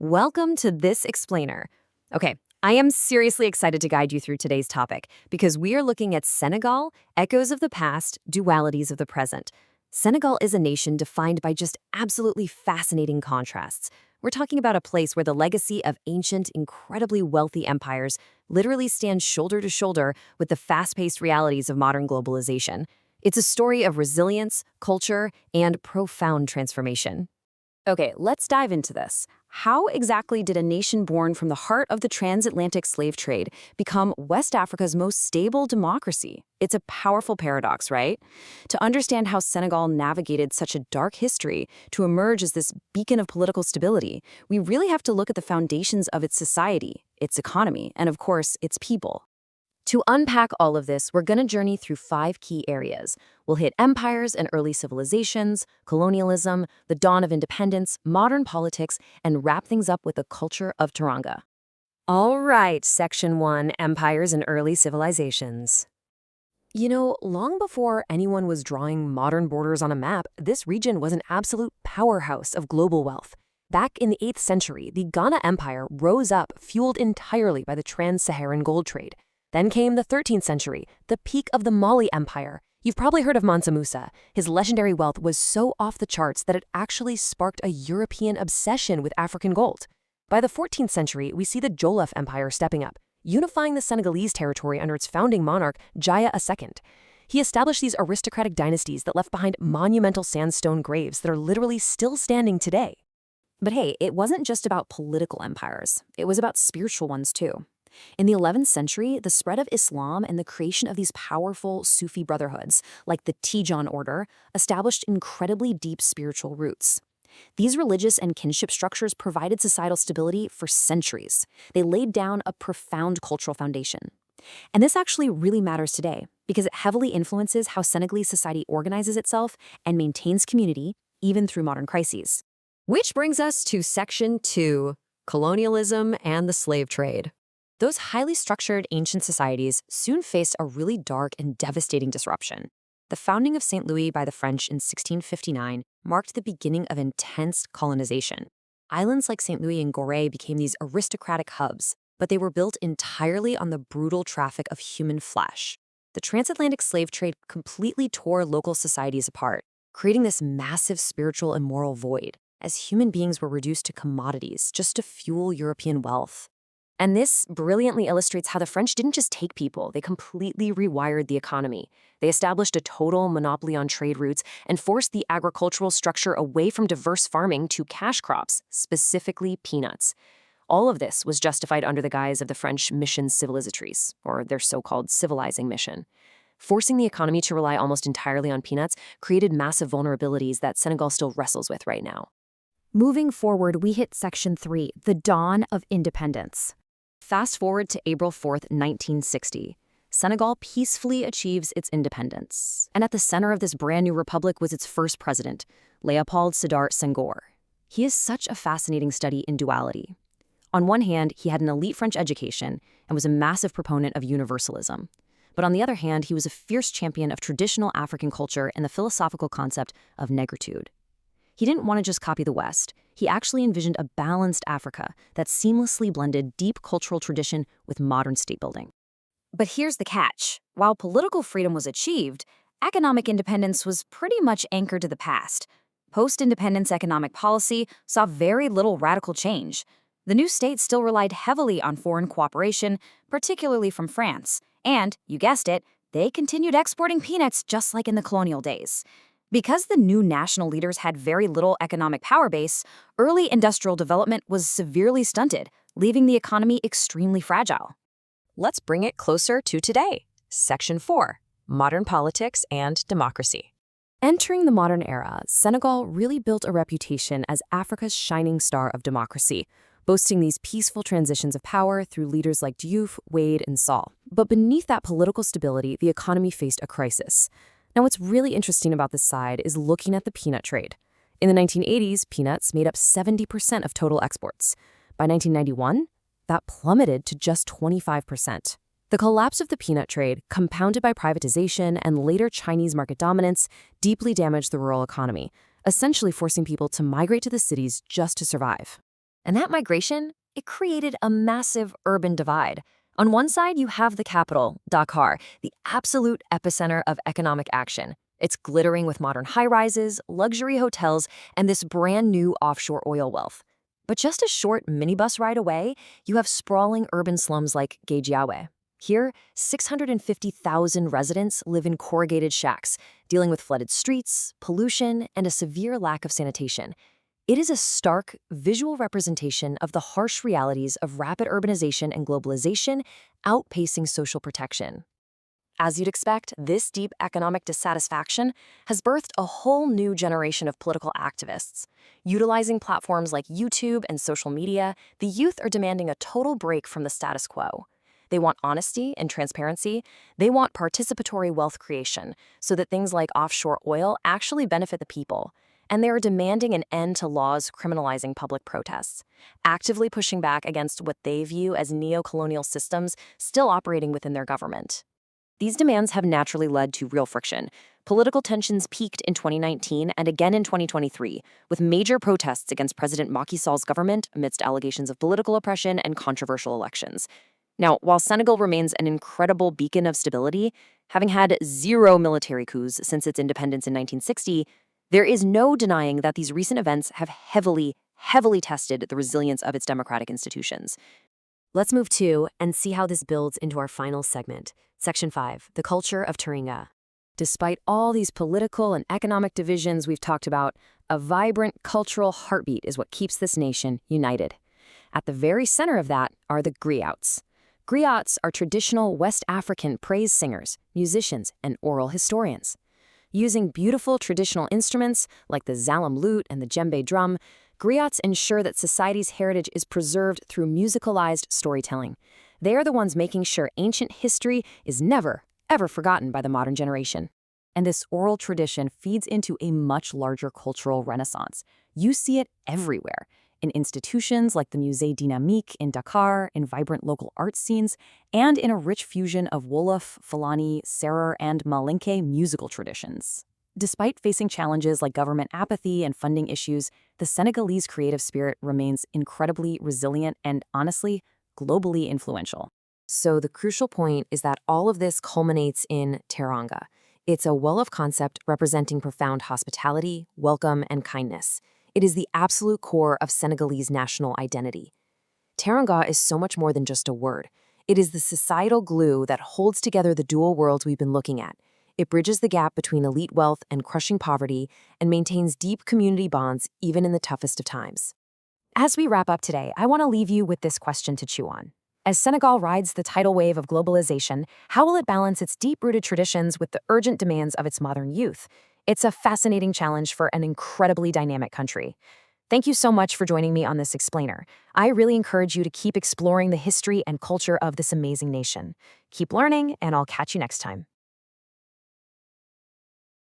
Welcome to This Explainer. Okay, I am seriously excited to guide you through today's topic because we are looking at Senegal, echoes of the past, dualities of the present. Senegal is a nation defined by just absolutely fascinating contrasts. We're talking about a place where the legacy of ancient, incredibly wealthy empires literally stands shoulder to shoulder with the fast-paced realities of modern globalization. It's a story of resilience, culture, and profound transformation. Okay, let's dive into this. How exactly did a nation born from the heart of the transatlantic slave trade become West Africa's most stable democracy? It's a powerful paradox, right? To understand how Senegal navigated such a dark history to emerge as this beacon of political stability, we really have to look at the foundations of its society, its economy, and of course, its people. To unpack all of this, we're going to journey through 5 key areas. We'll hit empires and early civilizations, colonialism, the dawn of independence, modern politics, and wrap things up with the culture of Teranga. All right, Section 1, Empires and Early Civilizations. You know, long before anyone was drawing modern borders on a map, this region was an absolute powerhouse of global wealth. Back in the 8th century, the Ghana Empire rose up, fueled entirely by the trans-Saharan gold trade. Then came the 13th century, the peak of the Mali Empire. You've probably heard of Mansa Musa. His legendary wealth was so off the charts that it actually sparked a European obsession with African gold. By the 14th century, we see the Jollof Empire stepping up, unifying the Senegalese territory under its founding monarch, Jaya II. He established these aristocratic dynasties that left behind monumental sandstone graves that are literally still standing today. But hey, it wasn't just about political empires. It was about spiritual ones too. In the 11th century, the spread of Islam and the creation of these powerful Sufi brotherhoods, like the Tijan order, established incredibly deep spiritual roots. These religious and kinship structures provided societal stability for centuries. They laid down a profound cultural foundation. And this actually really matters today because it heavily influences how Senegalese society organizes itself and maintains community, even through modern crises. Which brings us to Section 2, Colonialism and the Slave Trade. Those highly structured ancient societies soon faced a really dark and devastating disruption. The founding of St. Louis by the French in 1659 marked the beginning of intense colonization. Islands like St. Louis and Gorée became these aristocratic hubs, but they were built entirely on the brutal traffic of human flesh. The transatlantic slave trade completely tore local societies apart, creating this massive spiritual and moral void, as human beings were reduced to commodities just to fuel European wealth. And this brilliantly illustrates how the French didn't just take people, they completely rewired the economy. They established a total monopoly on trade routes and forced the agricultural structure away from diverse farming to cash crops, specifically peanuts. All of this was justified under the guise of the French mission civilisatrice, or their so-called civilizing mission. Forcing the economy to rely almost entirely on peanuts created massive vulnerabilities that Senegal still wrestles with right now. Moving forward, we hit Section 3, the dawn of independence. Fast forward to April 4th, 1960. Senegal peacefully achieves its independence. And at the center of this brand new republic was its first president, Léopold Sédar Senghor. He is such a fascinating study in duality. On one hand, he had an elite French education and was a massive proponent of universalism. But on the other hand, he was a fierce champion of traditional African culture and the philosophical concept of negritude. He didn't want to just copy the West. He actually envisioned a balanced Africa that seamlessly blended deep cultural tradition with modern state building. But here's the catch. While political freedom was achieved, economic independence was pretty much anchored to the past. Post-independence economic policy saw very little radical change. The new state still relied heavily on foreign cooperation, particularly from France. And, you guessed it, they continued exporting peanuts just like in the colonial days. Because the new national leaders had very little economic power base, early industrial development was severely stunted, leaving the economy extremely fragile. Let's bring it closer to today. Section 4, Modern Politics and Democracy. Entering the modern era, Senegal really built a reputation as Africa's shining star of democracy, boasting these peaceful transitions of power through leaders like Diouf, Wade, and Sall. But beneath that political stability, the economy faced a crisis. Now, what's really interesting about this side is looking at the peanut trade. In the 1980s, peanuts made up 70% of total exports. By 1991, that plummeted to just 25%. The collapse of the peanut trade, compounded by privatization and later Chinese market dominance, deeply damaged the rural economy, essentially forcing people to migrate to the cities just to survive. And that migration, it created a massive urban divide. On one side, you have the capital, Dakar, the absolute epicenter of economic action. It's glittering with modern high-rises, luxury hotels, and this brand new offshore oil wealth. But just a short minibus ride away, you have sprawling urban slums like Gejiawe. Here, 650,000 residents live in corrugated shacks, dealing with flooded streets, pollution, and a severe lack of sanitation. It is a stark, visual representation of the harsh realities of rapid urbanization and globalization outpacing social protection. As you'd expect, this deep economic dissatisfaction has birthed a whole new generation of political activists. Utilizing platforms like YouTube and social media, the youth are demanding a total break from the status quo. They want honesty and transparency. They want participatory wealth creation so that things like offshore oil actually benefit the people. And they are demanding an end to laws criminalizing public protests, actively pushing back against what they view as neo-colonial systems still operating within their government. These demands have naturally led to real friction. Political tensions peaked in 2019 and again in 2023, with major protests against President Macky Sall's government amidst allegations of political oppression and controversial elections. Now, while Senegal remains an incredible beacon of stability, having had 0 military coups since its independence in 1960, there is no denying that these recent events have heavily tested the resilience of its democratic institutions. Let's move to and see how this builds into our final segment. Section 5, the culture of Teranga. Despite all these political and economic divisions we've talked about, a vibrant cultural heartbeat is what keeps this nation united. At the very center of that are the griots. Griots are traditional West African praise singers, musicians, and oral historians. Using beautiful traditional instruments like the zalam lute and the djembe drum, griots ensure that society's heritage is preserved through musicalized storytelling. They are the ones making sure ancient history is never, ever forgotten by the modern generation. And this oral tradition feeds into a much larger cultural renaissance. You see it everywhere, in institutions like the Musée Dynamique in Dakar, in vibrant local art scenes, and in a rich fusion of Wolof, Fulani, Serer, and Malinke musical traditions. Despite facing challenges like government apathy and funding issues, the Senegalese creative spirit remains incredibly resilient and, honestly, globally influential. So the crucial point is that all of this culminates in Teranga. It's a Wolof concept representing profound hospitality, welcome, and kindness. It is the absolute core of Senegalese national identity. Teranga is so much more than just a word. It is the societal glue that holds together the dual worlds we've been looking at. It bridges the gap between elite wealth and crushing poverty and maintains deep community bonds even in the toughest of times. As we wrap up today, I want to leave you with this question to chew on. As Senegal rides the tidal wave of globalization, how will it balance its deep-rooted traditions with the urgent demands of its modern youth? It's a fascinating challenge for an incredibly dynamic country. Thank you so much for joining me on this explainer. I really encourage you to keep exploring the history and culture of this amazing nation. Keep learning, and I'll catch you next time.